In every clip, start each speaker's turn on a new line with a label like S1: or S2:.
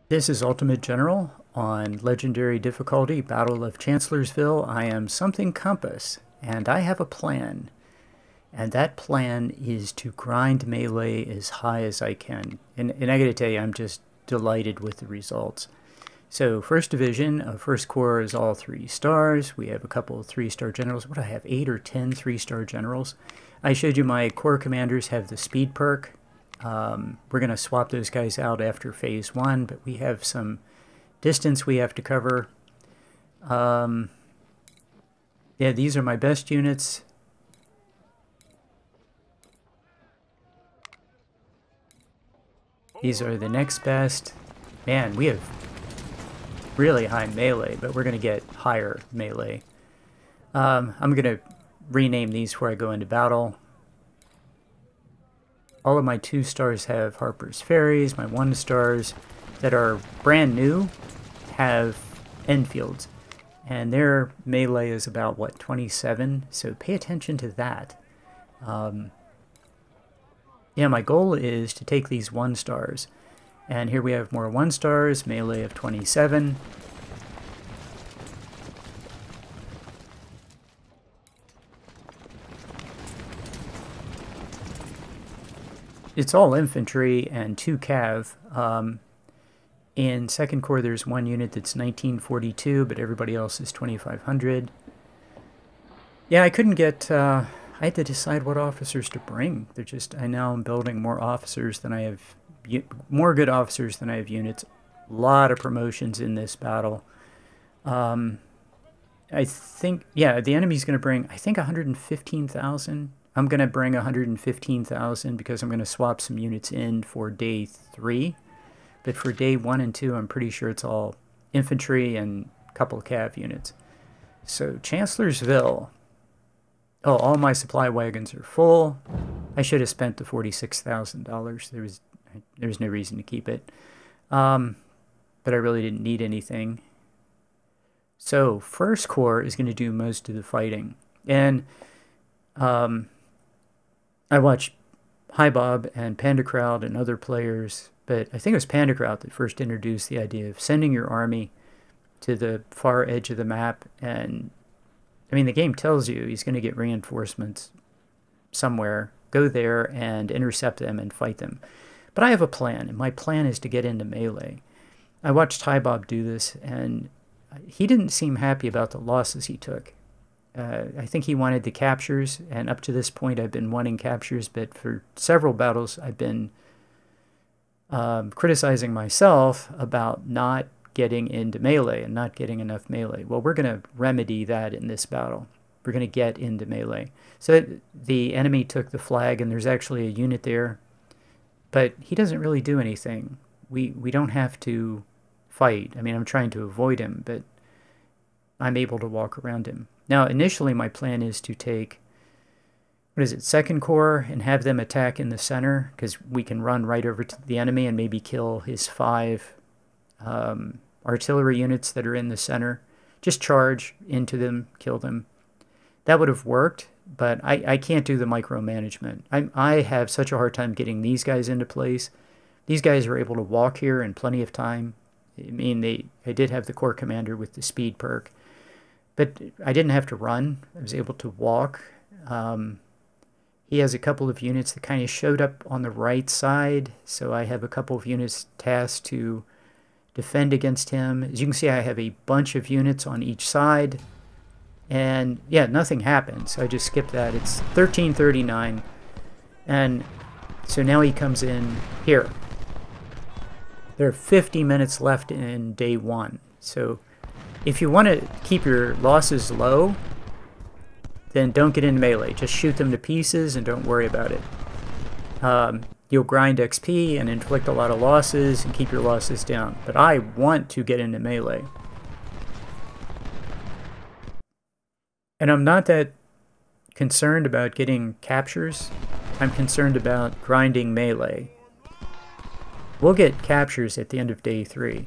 S1: This is Ultimate General on Legendary Difficulty, Battle of Chancellorsville. I am something Compass, and I have a plan. And that plan is to grind melee as high as I can. And I gotta tell you, I'm just delighted with the results. So, First Division of First Corps is all 3 stars. We have a couple of 3-star generals. What do I have, 8 or 10 3-star generals? I showed you my Corps commanders have the speed perk. We're going to swap those guys out after phase 1, but we have some distance we have to cover. Yeah, these are my best units. These are the next best. Man, we have really high melee, but we're going to get higher melee. I'm going to rename these before I go into battle. All of my 2 stars have Harper's Ferries. My 1 stars that are brand new have Enfields. And their melee is about, what, 27? So pay attention to that. Yeah, my goal is to take these 1 stars. And here we have more 1 stars, melee of 27. It's all infantry and 2 cav. In Second Corps, there's 1 unit that's 1942, but everybody else is 2500. Yeah, I couldn't get... I had to decide what officers to bring. They're just... I now am building more officers than I have... More good officers than I have units. A lot of promotions in this battle. I think... Yeah, the enemy's going to bring, I think, 115,000. I'm going to bring 115,000 because I'm going to swap some units in for day 3. But for day 1 and 2, I'm pretty sure it's all infantry and a couple of cav units. So, Chancellorsville. Oh, all my supply wagons are full. I should have spent the $46,000. There was no reason to keep it. But I really didn't need anything. So, First Corps is going to do most of the fighting. And... I watched Hi Bob and Panda Crowd and other players, but I think it was Panda Crowd that first introduced the idea of sending your army to the far edge of the map. And, I mean, the game tells you he's going to get reinforcements somewhere. Go there and intercept them and fight them. But I have a plan, and my plan is to get into melee. I watched Hi Bob do this, and he didn't seem happy about the losses he took. I think he wanted the captures, and up to this point I've been wanting captures, but for several battles I've been criticizing myself about not getting into melee and not getting enough melee. Well, we're going to remedy that in this battle. We're going to get into melee. So the enemy took the flag, and there's actually a unit there, but he doesn't really do anything. We don't have to fight. I mean, I'm trying to avoid him, but I'm able to walk around him. Now, initially, my plan is to take, what is it, Second Corps, and have them attack in the center, because we can run right over to the enemy and maybe kill his 5 artillery units that are in the center. Just charge into them, kill them. That would have worked, but I can't do the micromanagement. I have such a hard time getting these guys into place. These guys are able to walk here in plenty of time. I mean, I did have the Corps commander with the speed perk. But I didn't have to run. I was able to walk. He has a couple of units that kind of showed up on the right side. So I have a couple of units tasked to defend against him. As you can see, I have a bunch of units on each side. And yeah, nothing happened. So I just skipped that. It's 1339. And so now he comes in here. There are 50 minutes left in day 1. So... if you want to keep your losses low, then don't get into melee. Just shoot them to pieces and don't worry about it. You'll grind XP and inflict a lot of losses and keep your losses down. But I want to get into melee. And I'm not that concerned about getting captures. I'm concerned about grinding melee. We'll get captures at the end of day 3.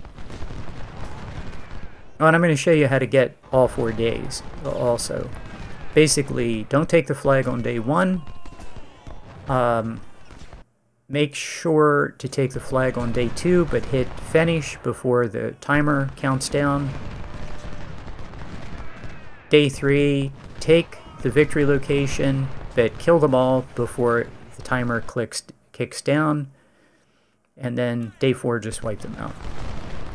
S1: Oh, and I'm going to show you how to get all 4 days also. Basically, don't take the flag on day 1. Make sure to take the flag on day 2, but hit finish before the timer counts down. Day 3, take the victory location, but kill them all before the timer kicks down. And then day 4, just wipe them out.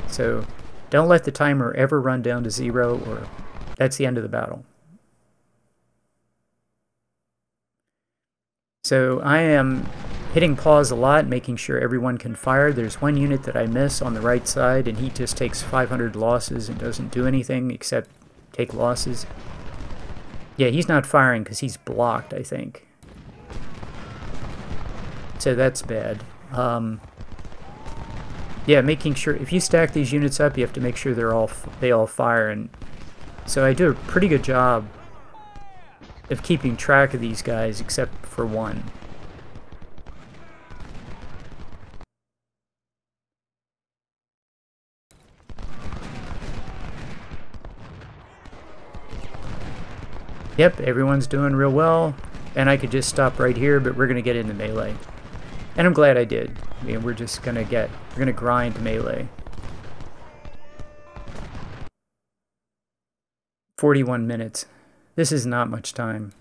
S1: So don't let the timer ever run down to 0, or that's the end of the battle. So I am hitting pause a lot, making sure everyone can fire. There's one unit that I miss on the right side, and he just takes 500 losses and doesn't do anything except take losses. Yeah, he's not firing because he's blocked, I think. So that's bad. Yeah, making sure, if you stack these units up, you have to make sure they all fire. And so I do a pretty good job of keeping track of these guys, except for one. Yep, everyone's doing real well, and I could just stop right here, but we're going to get into melee. And I'm glad I did. I mean, we're going to grind melee. 41 minutes. This is not much time.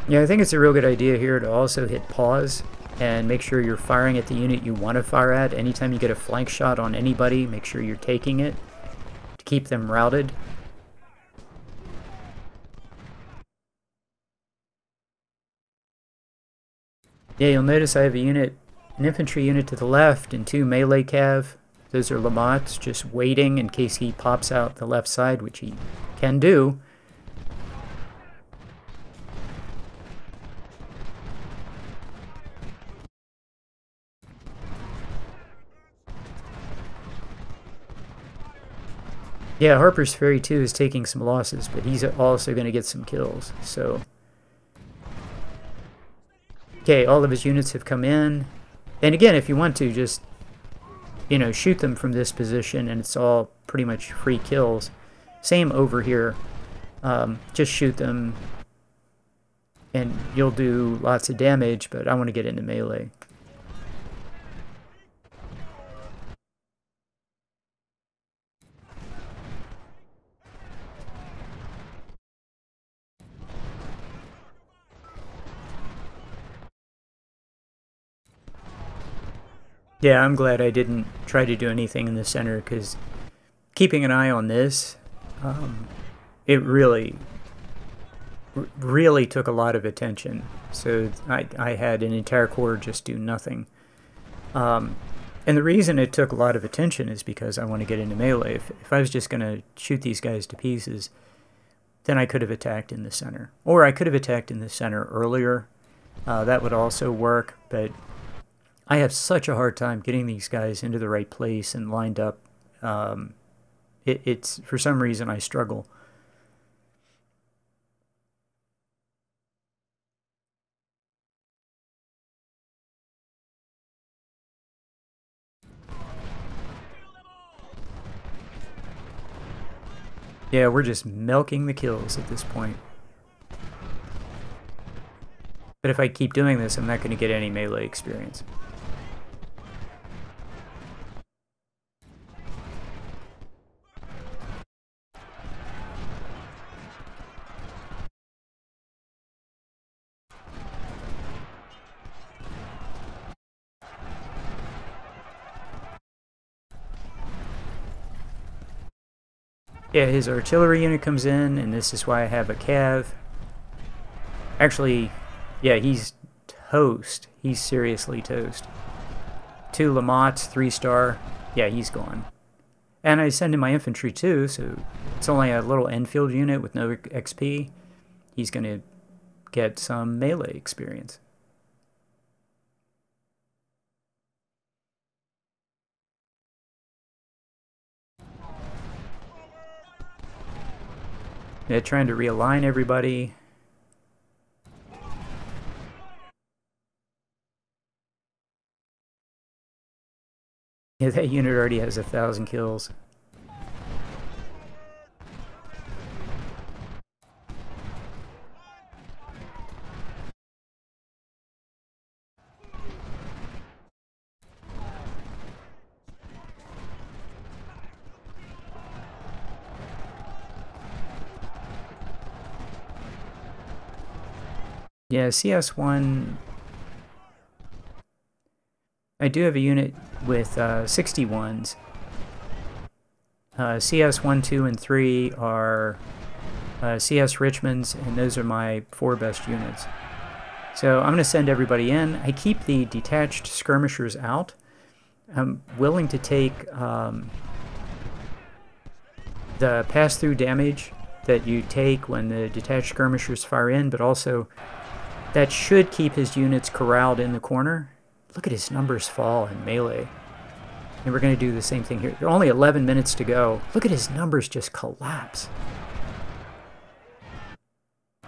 S1: Yeah, I think it's a real good idea here to also hit pause and make sure you're firing at the unit you want to fire at. Anytime you get a flank shot on anybody, make sure you're taking it to keep them routed. Yeah, you'll notice I have an infantry unit to the left and 2 melee cav. Those are Lamottes just waiting in case he pops out the left side, which he can do. Yeah, Harper's Ferry 2 is taking some losses, but he's also going to get some kills, so... Okay, all of his units have come in. And again, if you want to, just, you know, shoot them from this position, and it's all pretty much free kills. Same over here. Just shoot them, and you'll do lots of damage, but I want to get into melee. Yeah, I'm glad I didn't try to do anything in the center, because keeping an eye on this, it really took a lot of attention. So I had an entire corps just do nothing. And the reason it took a lot of attention is because I want to get into melee. If I was just going to shoot these guys to pieces, then I could have attacked in the center. Or I could have attacked in the center earlier. That would also work, but I have such a hard time getting these guys into the right place and lined up. It's for some reason I struggle. Yeah, we're just milking the kills at this point. But if I keep doing this, I'm not going to get any melee experience. Yeah, his artillery unit comes in, and this is why I have a cav. Actually, yeah, he's toast. He's seriously toast. 2 Lamotts, 3-star. Yeah, he's gone. And I send in my infantry too, so it's only a little Enfield unit with no XP. He's going to get some melee experience. Yeah, trying to realign everybody. Yeah, that unit already has 1,000 kills. Yeah, CS1, I do have a unit with 61s. CS1, 2, and 3 are CS Richmonds, and those are my 4 best units. So I'm going to send everybody in. I keep the detached skirmishers out. I'm willing to take the pass-through damage that you take when the detached skirmishers fire in, but also that should keep his units corralled in the corner. Look at his numbers fall in melee. And we're going to do the same thing here. There are only 11 minutes to go. Look at his numbers just collapse.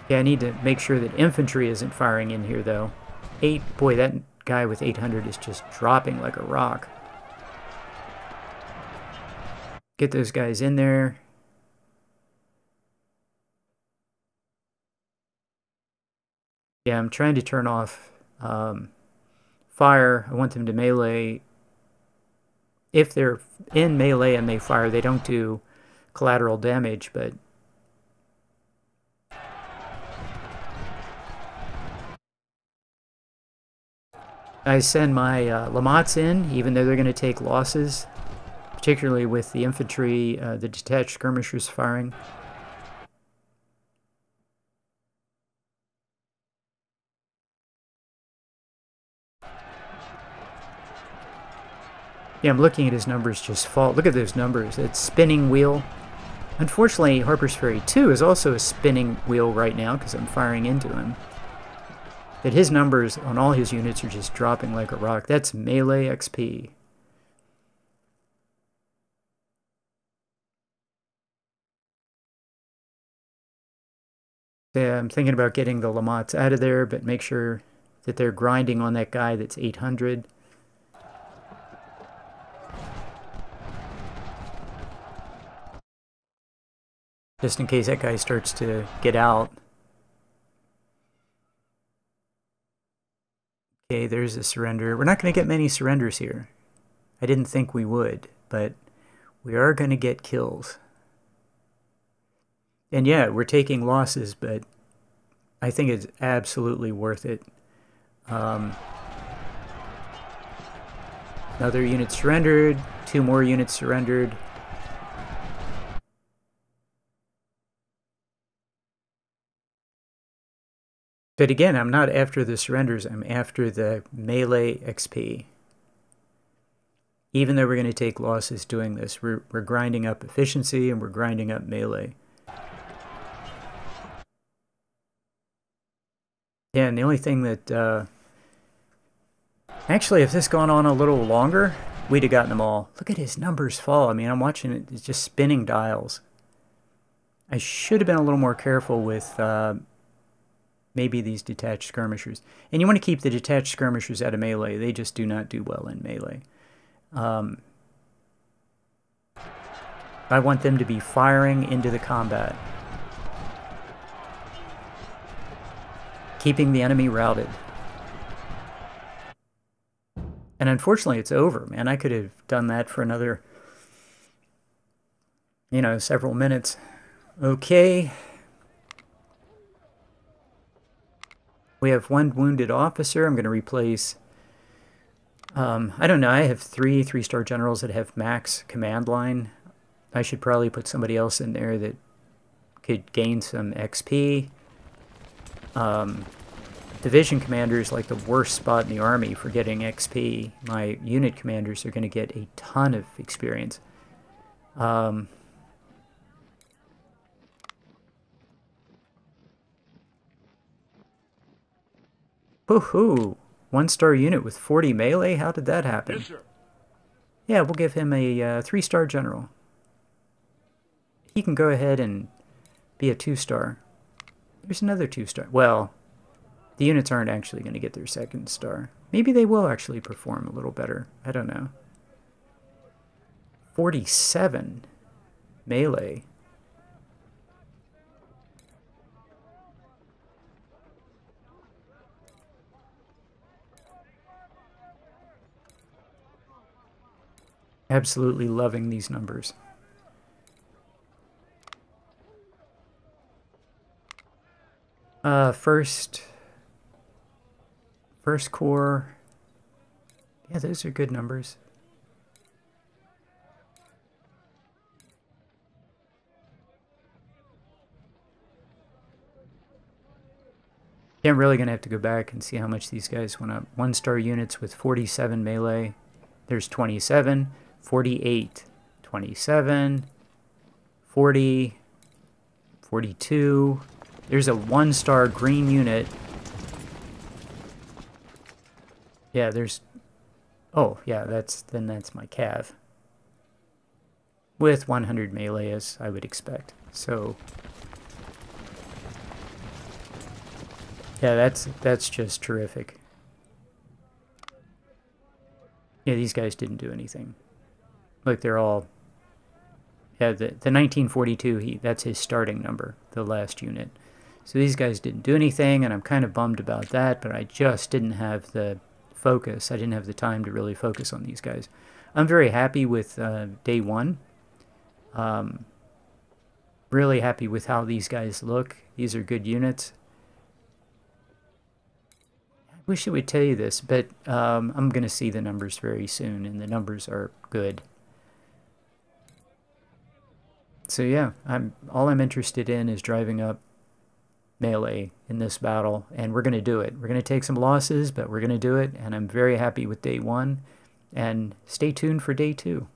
S1: Yeah, I need to make sure that infantry isn't firing in here, though. Boy, that guy with 800 is just dropping like a rock. Get those guys in there. Yeah, I'm trying to turn off fire. I want them to melee. If they're in melee and they fire, they don't do collateral damage, but I send my Lamottes in, even though they're going to take losses, particularly with the infantry, the detached skirmishers firing. Yeah, I'm looking at his numbers just fall. Look at those numbers. It's spinning wheel. Unfortunately, Harper's Ferry 2 is also a spinning wheel right now because I'm firing into him. But his numbers on all his units are just dropping like a rock. That's melee XP. Yeah, I'm thinking about getting the Lamottes out of there, but make sure that they're grinding on that guy that's 800. Just in case that guy starts to get out. Okay, there's a surrender. We're not going to get many surrenders here. I didn't think we would, but we are going to get kills. And yeah, we're taking losses, but I think it's absolutely worth it. Another unit surrendered, 2 more units surrendered. But again, I'm not after the surrenders, I'm after the melee XP. Even though we're going to take losses doing this, we're grinding up efficiency and we're grinding up melee. Yeah, and the only thing that... actually, if this gone on a little longer, we'd have gotten them all. Look at his numbers fall. I mean, I'm watching it, it's just spinning dials. I should have been a little more careful with maybe these detached skirmishers. And you want to keep the detached skirmishers out of melee. They just do not do well in melee. I want them to be firing into the combat. Keeping the enemy routed. And unfortunately, it's over, man. I could have done that for another, you know, several minutes. Okay. We have 1 wounded officer. I'm going to replace... I don't know. I have 3 3-star generals that have max command line. I should probably put somebody else in there that could gain some XP. Division commander is like the worst spot in the army for getting XP. My unit commanders are going to get a ton of experience. Woohoo! 1-star unit with 40 melee? How did that happen?
S2: Yes, sir.
S1: Yeah, we'll give him a 3-star general. He can go ahead and be a 2-star. There's another 2-star. Well, the units aren't actually going to get their 2nd star. Maybe they will actually perform a little better. I don't know. 47 melee. Absolutely loving these numbers. First corps. Yeah, those are good numbers. Yeah, I'm really going to have to go back and see how much these guys went up. 1-star units with 47 melee. There's 27, 48, 27, 40, 42. There's a 1-star green unit. Yeah, there's... Oh, yeah, that's my cav. With 100 melee, as I would expect. So... yeah, that's just terrific. Yeah, these guys didn't do anything. Look, they're all... yeah, the 1942, that's his starting number, the last unit. So these guys didn't do anything, and I'm kind of bummed about that, but I just didn't have the focus. I didn't have the time to really focus on these guys. I'm very happy with day 1. Really happy with how these guys look. These are good units. I wish it would tell you this, but I'm going to see the numbers very soon, and the numbers are good. So yeah, all I'm interested in is driving up melee in this battle, and we're going to do it. We're going to take some losses, but we're going to do it, and I'm very happy with day 1, and stay tuned for day 2.